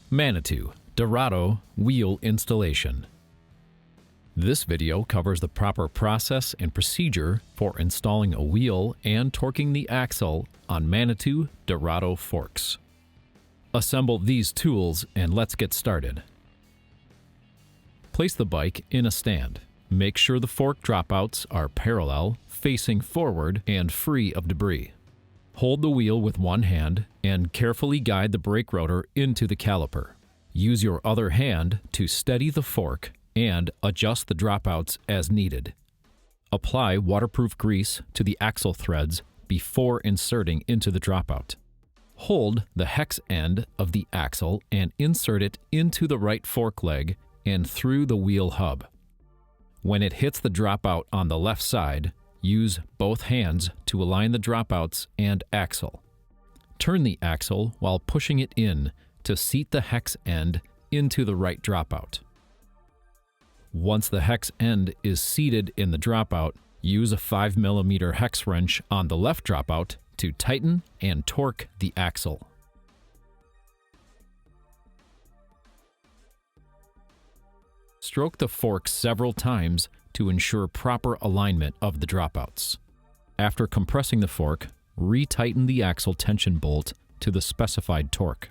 Manitou Dorado wheel installation. This video covers the proper process and procedure for installing a wheel and torquing the axle on Manitou Dorado forks. Assemble these tools and let's get started. Place the bike in a stand. Make sure the fork dropouts are parallel, facing forward, and free of debris. Hold the wheel with one hand and carefully guide the brake rotor into the caliper. Use your other hand to steady the fork and adjust the dropouts as needed. Apply waterproof grease to the axle threads before inserting into the dropout. Hold the hex end of the axle and insert it into the right fork leg and through the wheel hub. When it hits the dropout on the left side, use both hands to align the dropouts and axle. Turn the axle while pushing it in to seat the hex end into the right dropout. Once the hex end is seated in the dropout, use a 5mm hex wrench on the left dropout to tighten and torque the axle. Stroke the fork several times to ensure proper alignment of the dropouts. After compressing the fork, retighten the axle tension bolt to the specified torque.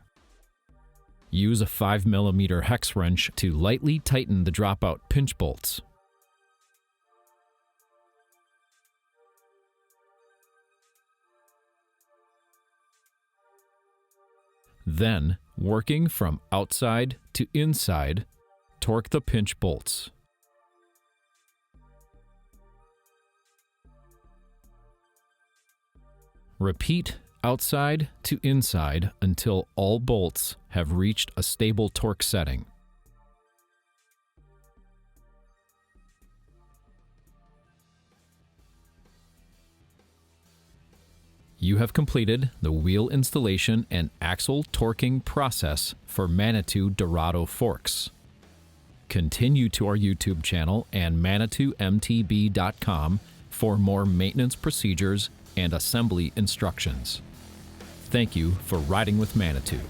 Use a 5mm hex wrench to lightly tighten the dropout pinch bolts. Then, working from outside to inside, torque the pinch bolts. Repeat outside to inside until all bolts have reached a stable torque setting. You have completed the wheel installation and axle torquing process for Manitou Dorado forks. Continue to our YouTube channel and ManitouMTB.com for more maintenance procedures and assembly instructions. Thank you for riding with Manitou.